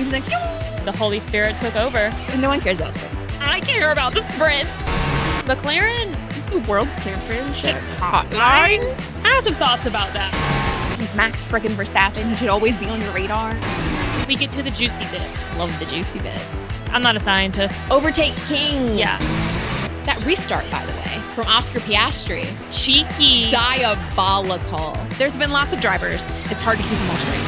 was like, The Holy Spirit took over. and no one cares about sprints. I care about the sprint. McLaren It's the world championship hotline. I have some thoughts about that. He's Max freaking Verstappen. He should always be on your radar. We get to the juicy bits. Love the juicy bits. I'm not a scientist. Overtake King. Yeah. That restart, by the way, from Oscar Piastri. Cheeky. Diabolical. There's been lots of drivers. It's hard to keep them all straight.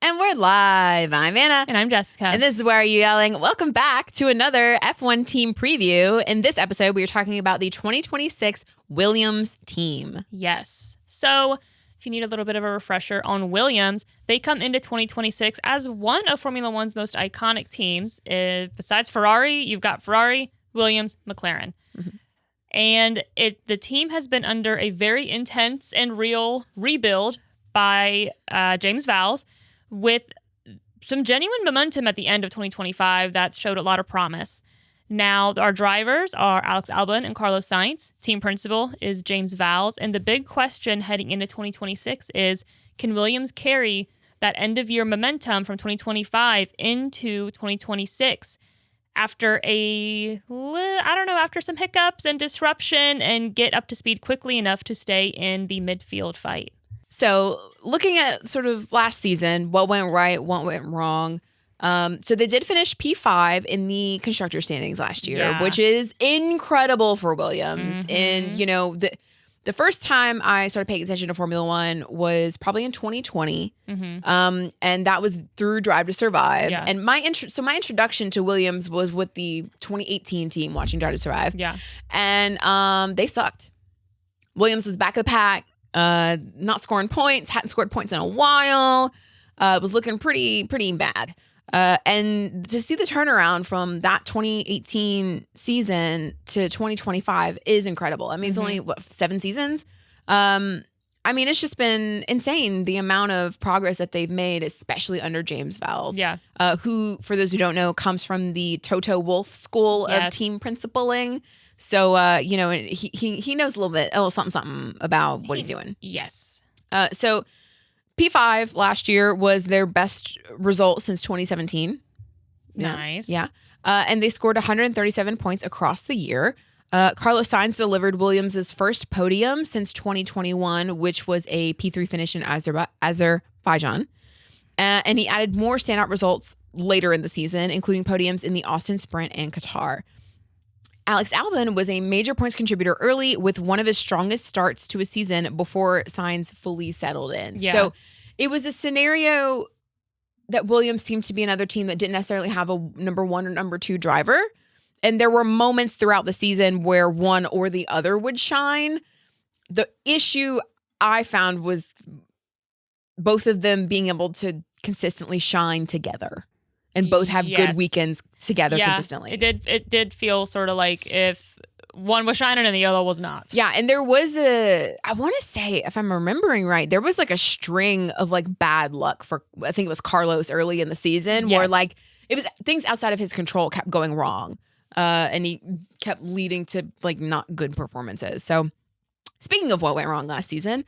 And we're live. I'm Anna. And I'm Jessica. And this is Why Are You Yelling? Welcome back to another F1 team preview. In this episode, we are talking about the 2026 Williams team. Yes. So if you need a little bit of a refresher on Williams, they come into 2026 as one of Formula One's most iconic teams. Besides Ferrari, you've got Ferrari, Williams, McLaren. Mm-hmm. And the team has been under a very intense and real rebuild by James Vowles, with some genuine momentum at the end of 2025 that showed a lot of promise. Now, our drivers are Alex Albon and Carlos Sainz. Team principal is James Vowles. And the big question heading into 2026 is, can Williams carry that end-of-year momentum from 2025 into 2026 after after some hiccups and disruption, and get up to speed quickly enough to stay in the midfield fight? So looking at sort of last season, what went right, what went wrong. So they did finish P5 in the constructor standings last year, which is incredible for Williams. Mm-hmm. And, you know, the first time I started paying attention to Formula One was probably in 2020. Mm-hmm. And that was through Drive to Survive. Yeah. And my introduction to Williams was with the 2018 team watching Drive to Survive. Yeah. And they sucked. Williams was back of the pack. Not scoring points, hadn't scored points in a while, was looking pretty bad. And to see the turnaround from that 2018 season to 2025 is incredible. I mean, it's only, 7 seasons? I mean, it's just been insane, the amount of progress that they've made, especially under James Vowles. Yeah. Who, for those who don't know, comes from the Toto Wolff school of team principling. So, you know, he knows a little something about what he's doing. Yes. So P5 last year was their best result since 2017. Nice. Yeah. And they scored 137 points across the year. Carlos Sainz delivered Williams' first podium since 2021, which was a P3 finish in Azerbaijan. And he added more standout results later in the season, including podiums in the Austin Sprint and Qatar. Alex Albon was a major points contributor early, with one of his strongest starts to a season before Sainz fully settled in. Yeah. So it was a scenario that Williams seemed to be another team that didn't necessarily have a number one or number two driver. And there were moments throughout the season where one or the other would shine. The issue I found was both of them being able to consistently shine together and both have good weekends together consistently. It did feel sort of like if one was shining and the other was not. Yeah, and there was I want to say, if I'm remembering right, there was like a string of like bad luck for, I think it was Carlos early in the season, where like it was things outside of his control kept going wrong. And he kept leading to like not good performances. So speaking of what went wrong last season,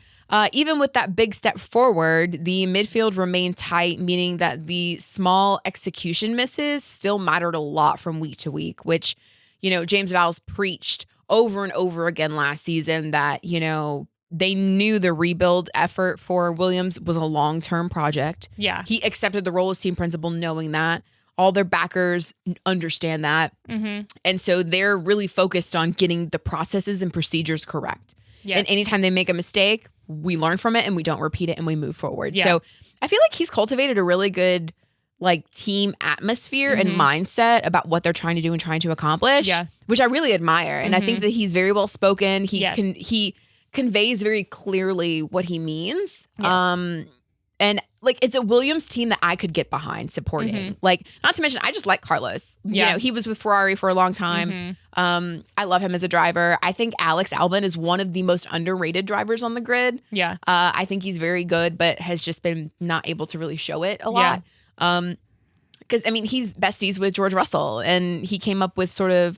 even with that big step forward, the midfield remained tight, meaning that the small execution misses still mattered a lot from week to week, which, you know, James Vowles preached over and over again last season that, you know, they knew the rebuild effort for Williams was a long-term project. Yeah. He accepted the role as team principal knowing that. All their backers understand that. Mm-hmm. And so they're really focused on getting the processes and procedures correct. Yes. And anytime they make a mistake, we learn from it and we don't repeat it and we move forward. Yeah. So I feel like he's cultivated a really good like team atmosphere and mindset about what they're trying to do and trying to accomplish, which I really admire. And I think that he's very well spoken. He conveys very clearly what he means. Yes. And like, it's a Williams team that I could get behind supporting. Like, not to mention, I just like Carlos. You know, he was with Ferrari for a long time. I love him as a driver. I think Alex Albon is one of the most underrated drivers on the grid. Yeah. I think he's very good, but has just been not able to really show it a lot. because I mean, he's besties with George Russell, and he came up with sort of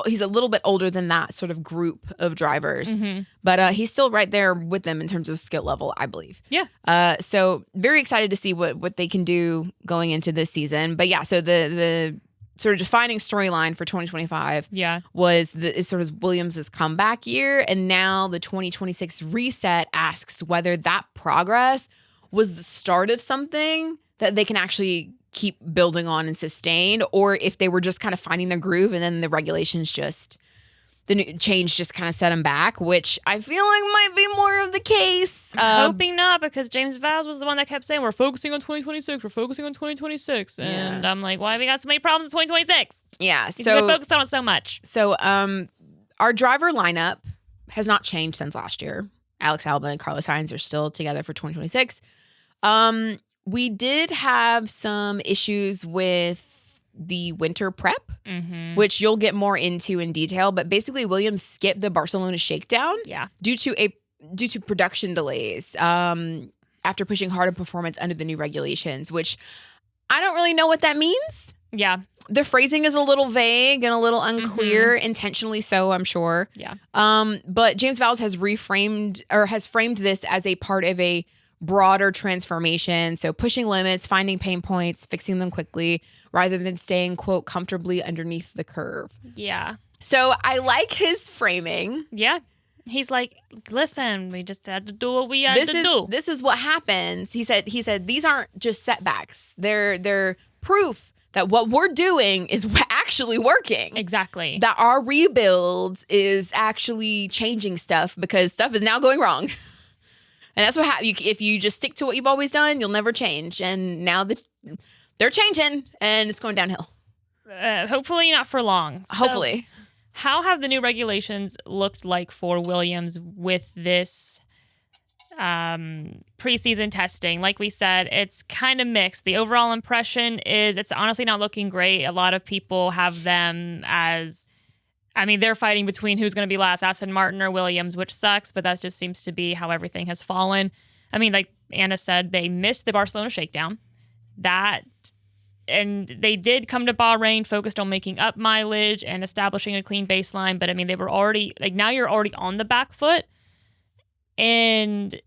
he's a little bit older than that sort of group of drivers, but he's still right there with them in terms of skill level, I believe. Yeah. So very excited to see what they can do going into this season. But yeah, so the sort of defining storyline for 2025 is sort of Williams' comeback year, and now the 2026 reset asks whether that progress was the start of something that they can actually keep building on and sustain, or if they were just kind of finding their groove and then the regulations the new change just kind of set them back, which I feel like might be more of the case. Hoping not, because James Vowles was the one that kept saying, we're focusing on 2026, we're focusing on 2026. And I'm like, why have we got so many problems in 2026? Yeah. You've been focused on it so much. So our driver lineup has not changed since last year. Alex Albon and Carlos Sainz are still together for 2026. We did have some issues with the winter prep, which you'll get more into in detail. But basically, Williams skipped the Barcelona shakedown due to production delays after pushing hard on performance under the new regulations, which I don't really know what that means. Yeah. The phrasing is a little vague and a little unclear, intentionally so, I'm sure. Yeah. But James Vowles has framed this as a part of a broader transformation. So pushing limits, finding pain points, fixing them quickly, rather than staying, quote, comfortably underneath the curve. Yeah. So I like his framing. Yeah. He's like, listen, we just had to do what we had to do. This is what happens. He said these aren't just setbacks. They're proof that what we're doing is actually working. Exactly. That our rebuilds is actually changing stuff because stuff is now going wrong. And that's what happens. If you just stick to what you've always done, you'll never change. And now they're changing, and it's going downhill. Hopefully not for long. Hopefully. So, how have the new regulations looked like for Williams with this preseason testing? Like we said, it's kind of mixed. The overall impression is it's honestly not looking great. A lot of people have them as... I mean, they're fighting between who's going to be last, Aston Martin or Williams, which sucks, but that just seems to be how everything has fallen. I mean, like Anna said, they missed the Barcelona shakedown. And they did come to Bahrain focused on making up mileage and establishing a clean baseline. But I mean, they were already, like, now you're already on the back foot. And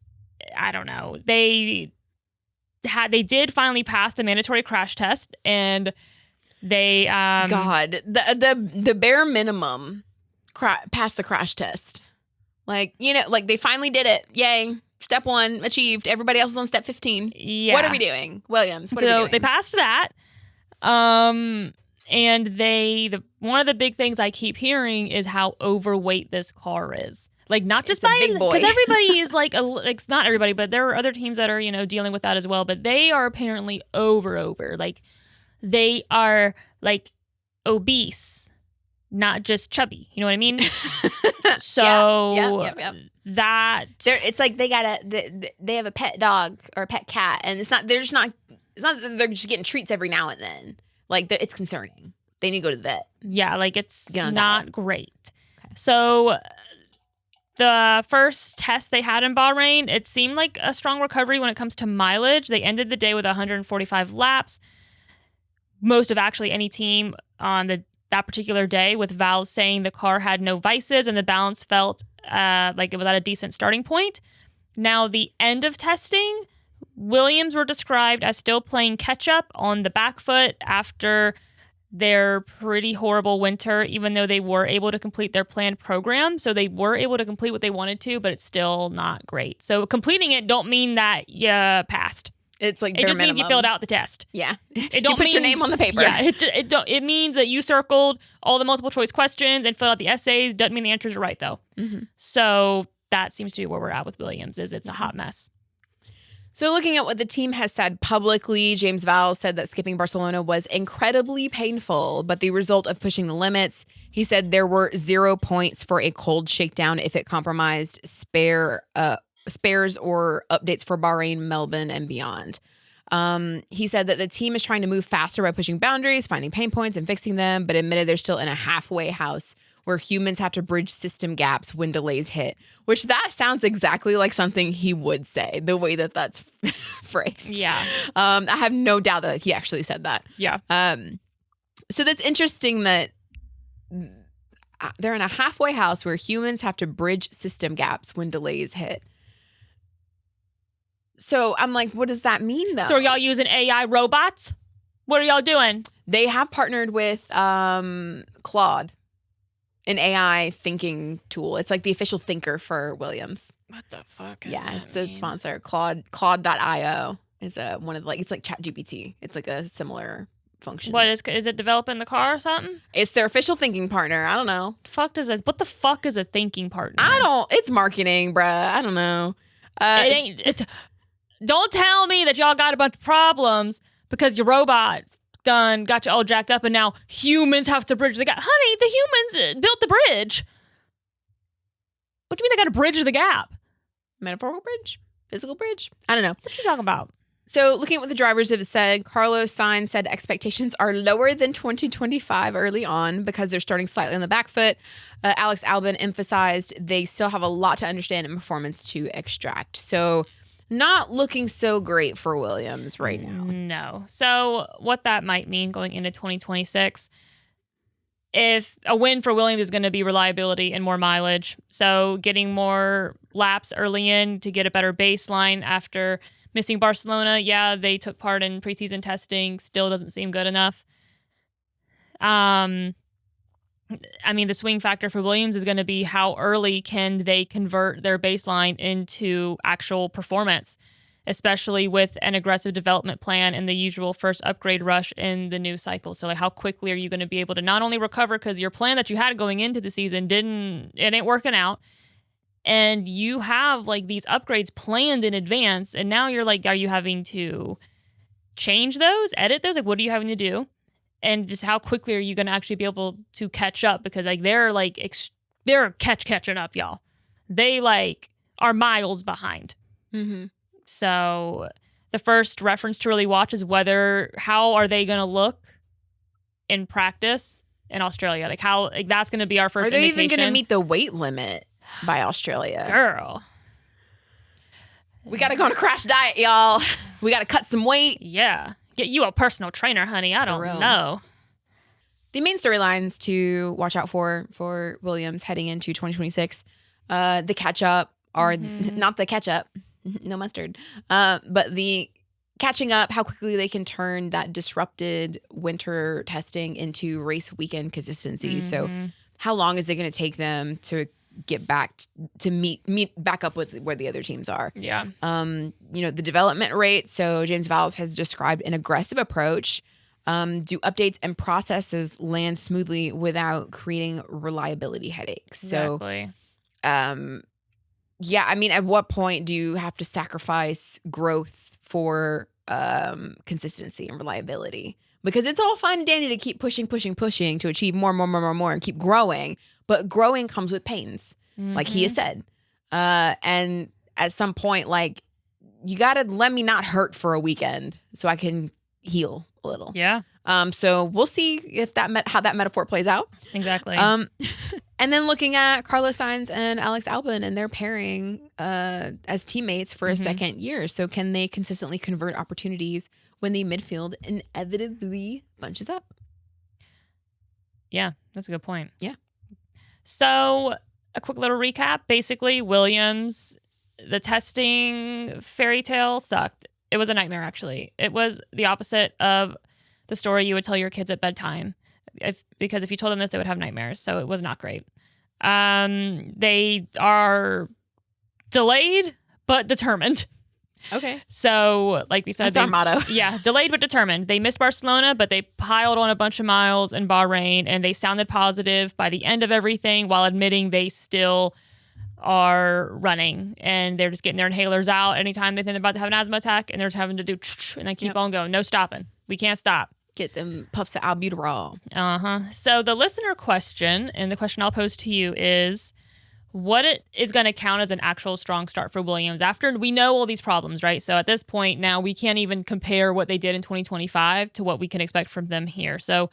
I don't know. They did finally pass the mandatory crash test, and they the bare minimum passed the crash test. Like, like they finally did it. Yay. Step 1 achieved. Everybody else is on step 15. Yeah. What are we doing? Williams, what are we doing? They passed that. And one of the big things I keep hearing is how overweight this car is. Like, not just by, because everybody is like, it's not everybody, but there are other teams that are, dealing with that as well. But they are apparently over. Like, they are like obese, not just chubby. You know what I mean? So that it's like they have a pet dog or a pet cat, and it's not that they're just getting treats every now and then. Like, it's concerning. They need to go to the vet. Yeah, like it's not great. Okay. So the first test they had in Bahrain, it seemed like a strong recovery when it comes to mileage. They ended the day with 145 laps. Most of actually any team on that particular day, with Vowles saying the car had no vices and the balance felt like it was at a decent starting point. Now, the end of testing, Williams were described as still playing catch-up on the back foot after their pretty horrible winter, even though they were able to complete their planned program. So they were able to complete what they wanted to, but it's still not great. So completing it don't mean that you passed. It's like it just minimum. Means you filled out the test. Yeah, it don't you put your name on the paper. Yeah, it means that you circled all the multiple choice questions and filled out the essays. Doesn't mean the answers are right though. So that seems to be where we're at with Williams. It's a hot mess. So looking at what the team has said publicly, James Vowles said that skipping Barcelona was incredibly painful, but the result of pushing the limits. He said there were 0 points for a cold shakedown if it compromised spares or updates for Bahrain, Melbourne, and beyond. He said that the team is trying to move faster by pushing boundaries, finding pain points, and fixing them, but admitted they're still in a halfway house where humans have to bridge system gaps when delays hit, which that sounds exactly like something he would say, the way that that's phrased. Yeah. I have no doubt that he actually said that. Yeah. So that's interesting that they're in a halfway house where humans have to bridge system gaps when delays hit. So I'm like, what does that mean, though? So are y'all using AI robots? What are y'all doing? They have partnered with Claude, an AI thinking tool. It's like the official thinker for Williams. What the fuck? It's a sponsor. Claude.io is one of it's like ChatGPT. It's like a similar function. What is it developing the car or something? It's their official thinking partner. I don't know. What the fuck is a thinking partner? It's marketing, bruh. I don't know. Don't tell me that y'all got a bunch of problems because your robot got you all jacked up and now humans have to bridge the gap. Honey, the humans built the bridge. What do you mean they got to bridge the gap? Metaphorical bridge? Physical bridge? I don't know. What you talking about? So looking at what the drivers have said, Carlos Sainz said expectations are lower than 2025 early on because they're starting slightly on the back foot. Alex Albon emphasized they still have a lot to understand and performance to extract. So not looking so great for Williams right now. No. So what that might mean going into 2026, if a win for Williams is going to be reliability and more mileage. So getting more laps early in to get a better baseline after missing Barcelona. Yeah, they took part in preseason testing. Still doesn't seem good enough. The swing factor for Williams is going to be how early can they convert their baseline into actual performance, especially with an aggressive development plan and the usual first upgrade rush in the new cycle. So how quickly are you going to be able to not only recover because your plan that you had going into the season ain't working out, and you have these upgrades planned in advance, and now you're are you having to change those, edit those? What are you having to do? And just how quickly are you going to actually be able to catch up? Because they're catching up, y'all. They are miles behind. Mm-hmm. So the first reference to really watch is how are they going to look in practice in Australia? That's going to be our first indication. Are they even going to meet the weight limit by Australia? Girl. We got to go on a crash diet, y'all. We got to cut some weight. Yeah. Get you a personal trainer, honey. I don't know. The main storylines to watch out for Williams heading into 2026, the catch-up, or not the catch-up, no mustard, but the catching up, how quickly they can turn that disrupted winter testing into race weekend consistency. So how long is it going to take them to get back to meet back up with where the other teams are? Yeah. The development rate. So James Vowles has described an aggressive approach. Do updates and processes land smoothly without creating reliability headaches? Exactly. So, at what point do you have to sacrifice growth for consistency and reliability? Because it's all fine and dandy to keep pushing to achieve more and keep growing. But growing comes with pains, like he has said. And at some point, you got to let me not hurt for a weekend so I can heal a little. Yeah. So we'll see if how that metaphor plays out. Exactly. And then looking at Carlos Sainz and Alex Albon and their pairing as teammates for a second year. So can they consistently convert opportunities when the midfield inevitably bunches up? Yeah, that's a good point. Yeah. So a quick little recap. Basically, Williams, the testing fairy tale sucked. It was a nightmare, actually. It was the opposite of the story you would tell your kids at bedtime. Because if you told them this, they would have nightmares. So it was not great. They are delayed but determined. Okay. So, like we said, that's our motto. Yeah, delayed but determined. They missed Barcelona, but they piled on a bunch of miles in Bahrain, and they sounded positive by the end of everything while admitting they still are running, and they're just getting their inhalers out anytime they think they're about to have an asthma attack, and they're just having to do and then keep on going. No stopping. We can't stop. Get them puffs of albuterol. So the listener question, and the question I'll pose to you is, what is going to count as an actual strong start for Williams after we know all these problems, right? So at this point now, we can't even compare what they did in 2025 to what we can expect from them here. So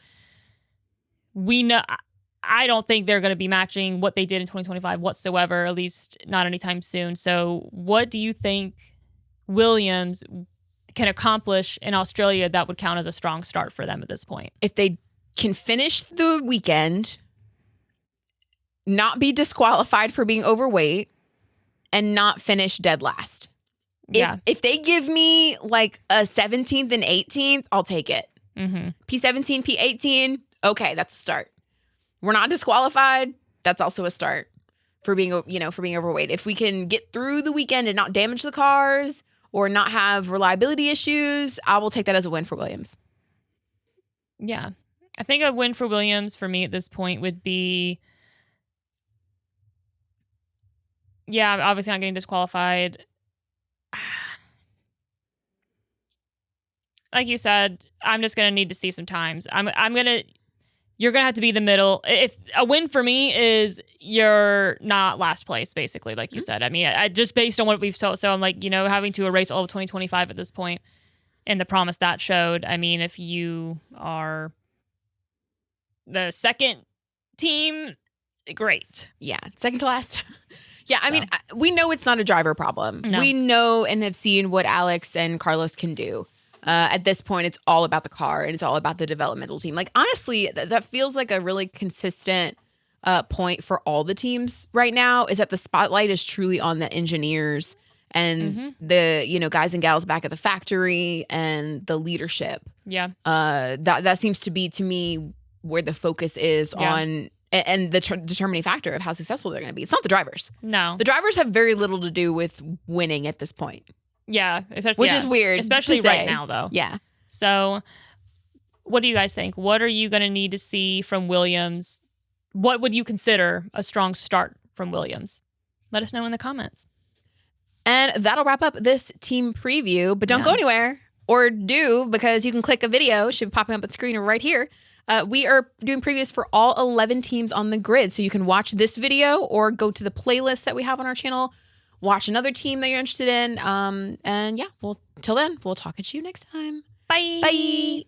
we know, I don't think they're going to be matching what they did in 2025 whatsoever, at least not anytime soon. So what do you think Williams can accomplish in Australia that would count as a strong start for them at this point? If they can finish the weekend, not be disqualified for being overweight, and not finish dead last. Yeah. If they give me like a 17th and 18th, I'll take it. Mm-hmm. P17, P18, okay, that's a start. We're not disqualified. That's also a start for being, for being overweight. If we can get through the weekend and not damage the cars or not have reliability issues, I will take that as a win for Williams. Yeah. I think a win for Williams for me at this point would be, obviously not getting disqualified. Like you said, I'm just going to need to see some times. You're going to have to be the middle. If a win for me is you're not last place, basically, like you said. I mean, I just based on what we've saw. So I'm like, having to erase all of 2025 at this point and the promise that showed. I mean, if you are the second team, great. Yeah, second to last. Yeah, so. I mean, we know it's not a driver problem. No. We know and have seen what Alex and Carlos can do. At this point, it's all about the car and it's all about the developmental team. Like, honestly, that feels like a really consistent point for all the teams right now, is that the spotlight is truly on the engineers and the, guys and gals back at the factory and the leadership. Yeah. That seems to be, to me, where the focus is on, and the determining factor of how successful they're going to be. It's not the drivers. No. The drivers have very little to do with winning at this point. Yeah. Which is weird. Especially right now, though. Yeah. So what do you guys think? What are you going to need to see from Williams? What would you consider a strong start from Williams? Let us know in the comments. And that'll wrap up this team preview. But don't go anywhere, or do, because you can click a video. It should be popping up on the screen right here. We are doing previews for all 11 teams on the grid. So you can watch this video or go to the playlist that we have on our channel, watch another team that you're interested in. And till then, we'll talk at you next time. Bye. Bye.